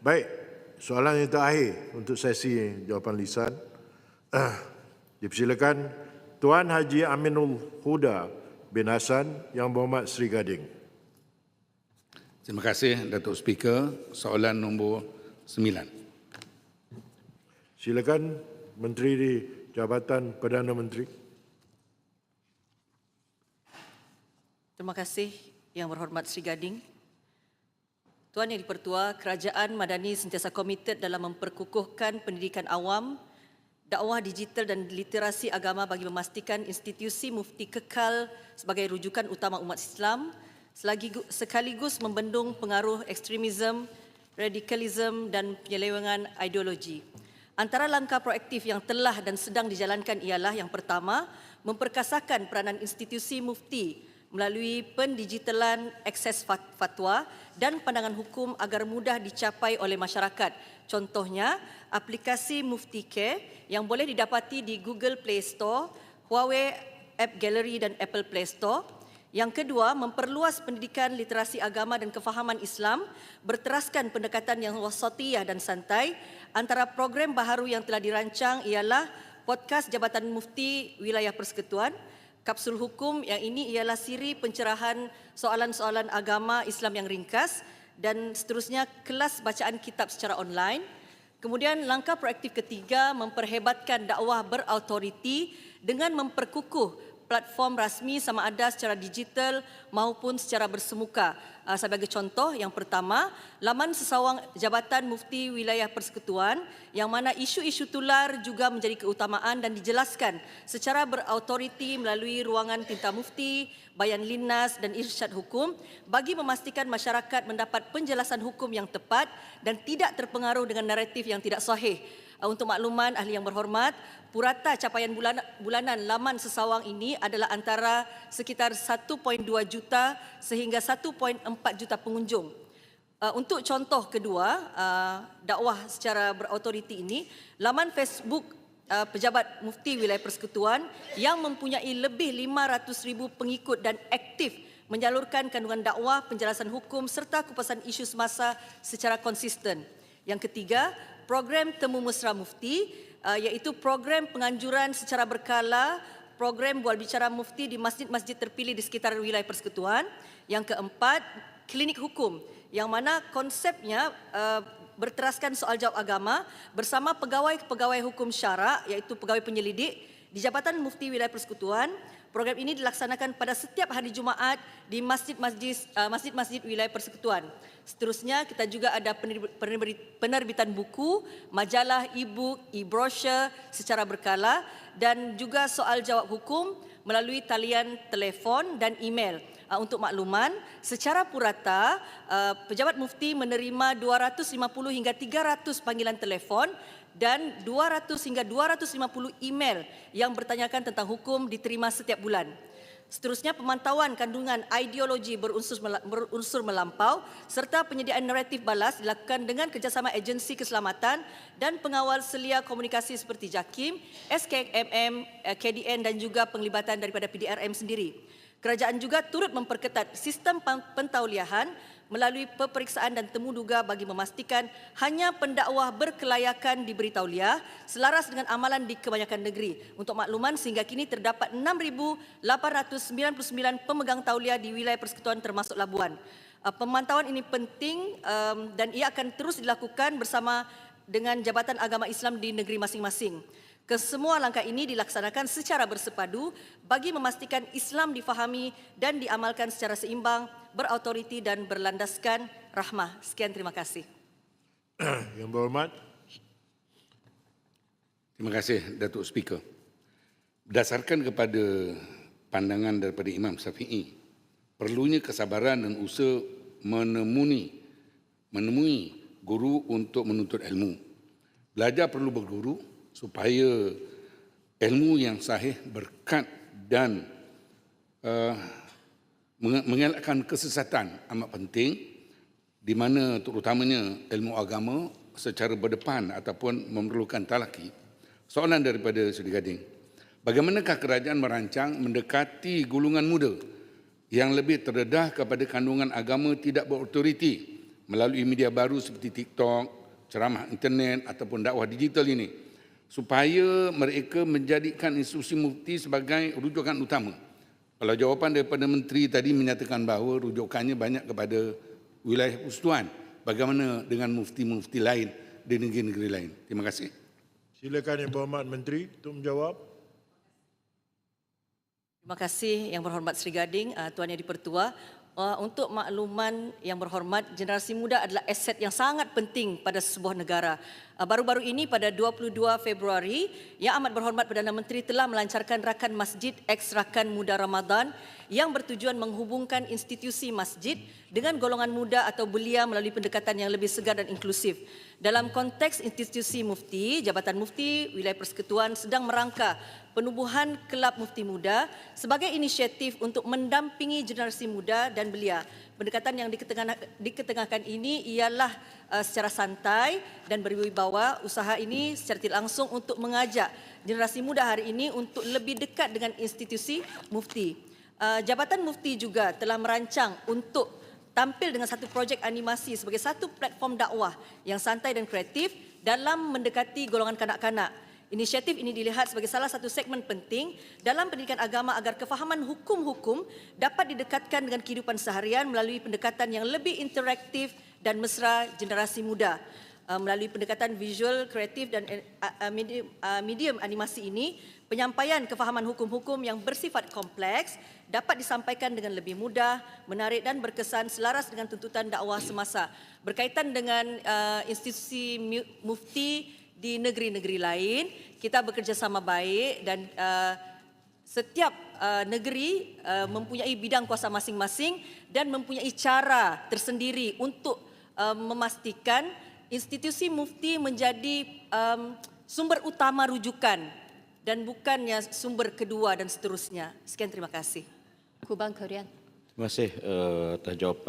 Baik, soalan yang terakhir untuk sesi jawapan lisan. Dipersilakan Tuan Haji Aminul Huda bin Hassan Yang Berhormat Seri Gading. Terima kasih Datuk Speaker. Soalan nombor 9. Silakan Menteri di Jabatan Perdana Menteri. Terima kasih Yang Berhormat Seri Gading. Tuan Yang di-Pertua, Kerajaan Madani sentiasa komited dalam memperkukuhkan pendidikan awam, dakwah digital dan literasi agama bagi memastikan institusi mufti kekal sebagai rujukan utama umat Islam, sekaligus membendung pengaruh ekstremisme, radikalisme dan penyelewengan ideologi. Antara langkah proaktif yang telah dan sedang dijalankan ialah yang pertama, memperkasakan peranan institusi mufti melalui pendigitalan akses fatwa dan pandangan hukum agar mudah dicapai oleh masyarakat. Contohnya, aplikasi Mufti Care yang boleh didapati di Google Play Store, Huawei App Gallery dan Apple Play Store. Yang kedua, memperluas pendidikan literasi agama dan kefahaman Islam, berteraskan pendekatan yang wasatiyah dan santai. Antara program baharu yang telah dirancang ialah podcast Jabatan Mufti Wilayah Persekutuan, Kapsul Hukum yang ini ialah siri pencerahan soalan-soalan agama Islam yang ringkas dan seterusnya kelas bacaan kitab secara online. Kemudian langkah proaktif ketiga, memperhebatkan dakwah berautoriti dengan memperkukuh platform rasmi sama ada secara digital maupun secara bersemuka. Sebagai contoh, yang pertama, laman sesawang Jabatan Mufti Wilayah Persekutuan yang mana isu-isu tular juga menjadi keutamaan dan dijelaskan secara berautoriti melalui ruangan tinta mufti, bayan linnas dan irsyad hukum bagi memastikan masyarakat mendapat penjelasan hukum yang tepat dan tidak terpengaruh dengan naratif yang tidak sahih. Untuk makluman ahli yang berhormat, purata capaian bulanan laman sesawang ini adalah antara sekitar 1.2 juta sehingga 1.4 juta pengunjung. Untuk contoh kedua, dakwah secara berautoriti ini, laman Facebook Pejabat Mufti Wilayah Persekutuan yang mempunyai lebih 500,000 pengikut dan aktif menyalurkan kandungan dakwah, penjelasan hukum serta kupasan isu semasa secara konsisten. Yang ketiga, program Temu Mesra Mufti iaitu program penganjuran secara berkala, program bual bicara mufti di masjid-masjid terpilih di sekitar wilayah persekutuan. Yang keempat, klinik hukum yang mana konsepnya berteraskan soal jawab agama bersama pegawai-pegawai hukum syarak iaitu pegawai penyelidik di Jabatan Mufti Wilayah Persekutuan. Program ini dilaksanakan pada setiap hari Jumaat di masjid-masjid wilayah persekutuan. Seterusnya, kita juga ada penerbitan buku, majalah, e-book, e-brochure secara berkala dan juga soal jawab hukum melalui talian telefon dan email. Untuk makluman, secara purata, Pejabat Mufti menerima 250 hingga 300 panggilan telefon dan 200 hingga 250 email yang bertanyakan tentang hukum diterima setiap bulan. Seterusnya, pemantauan kandungan ideologi berunsur melampau serta penyediaan naratif balas dilakukan dengan kerjasama agensi keselamatan dan pengawal selia komunikasi seperti JAKIM, SKMM, KDN dan juga penglibatan daripada PDRM sendiri. Kerajaan juga turut memperketat sistem pentauliahan melalui peperiksaan dan temu duga bagi memastikan hanya pendakwah berkelayakan diberi tauliah selaras dengan amalan di kebanyakan negeri. Untuk makluman, sehingga kini terdapat 6,899 pemegang tauliah di wilayah persekutuan termasuk Labuan. Pemantauan ini penting dan ia akan terus dilakukan bersama dengan Jabatan Agama Islam di negeri masing-masing. Kesemua langkah ini dilaksanakan secara bersepadu bagi memastikan Islam difahami dan diamalkan secara seimbang, berautoriti dan berlandaskan rahmah. Sekian, terima kasih. Yang berhormat. Terima kasih Datuk Speaker. Berdasarkan kepada pandangan daripada Imam Syafi'i, perlunya kesabaran dan usaha menemui guru untuk menuntut ilmu. Belajar perlu berguru supaya ilmu yang sahih, berkat dan mengelakkan kesesatan amat penting, di mana terutamanya ilmu agama secara berdepan ataupun memerlukan talaki. Soalan daripada Seri Gading, bagaimanakah kerajaan merancang mendekati golongan muda yang lebih terdedah kepada kandungan agama tidak berautoriti melalui media baru seperti TikTok, ceramah internet ataupun dakwah digital ini, supaya mereka menjadikan institusi mufti sebagai rujukan utama. Kalau jawapan daripada Menteri tadi menyatakan bahawa rujukannya banyak kepada wilayah persekutuan, bagaimana dengan mufti-mufti lain di negeri-negeri lain? Terima kasih. Silakan Yang Berhormat Menteri untuk menjawab. Terima kasih Yang Berhormat Sri Gading, Tuan Yang di-Pertua. Untuk makluman Yang Berhormat, generasi muda adalah aset yang sangat penting pada sebuah negara. Baru-baru ini pada 22 Februari, Yang Amat Berhormat Perdana Menteri telah melancarkan Rakan Masjid X Rakan Muda Ramadan yang bertujuan menghubungkan institusi masjid dengan golongan muda atau belia melalui pendekatan yang lebih segar dan inklusif. Dalam konteks institusi mufti, Jabatan Mufti Wilayah Persekutuan sedang merangka penubuhan Kelab Mufti Muda sebagai inisiatif untuk mendampingi generasi muda dan belia. Pendekatan yang diketengahkan ini ialah secara santai dan berwibawa. Usaha ini secara tidak langsung untuk mengajak generasi muda hari ini untuk lebih dekat dengan institusi mufti. Jabatan Mufti juga telah merancang untuk tampil dengan satu projek animasi sebagai satu platform dakwah yang santai dan kreatif dalam mendekati golongan kanak-kanak. Inisiatif ini dilihat sebagai salah satu segmen penting dalam pendidikan agama agar kefahaman hukum-hukum dapat didekatkan dengan kehidupan seharian melalui pendekatan yang lebih interaktif dan mesra generasi muda. Melalui pendekatan visual, kreatif dan medium animasi ini, penyampaian kefahaman hukum-hukum yang bersifat kompleks dapat disampaikan dengan lebih mudah, menarik dan berkesan selaras dengan tuntutan dakwah semasa. Berkaitan dengan institusi mufti di negeri-negeri lain, kita bekerjasama baik dan setiap negeri mempunyai bidang kuasa masing-masing dan mempunyai cara tersendiri untuk memastikan institusi mufti menjadi sumber utama rujukan dan bukannya sumber kedua dan seterusnya. Sekian, terima kasih. Kubang Korean. Terima kasih atas jawapan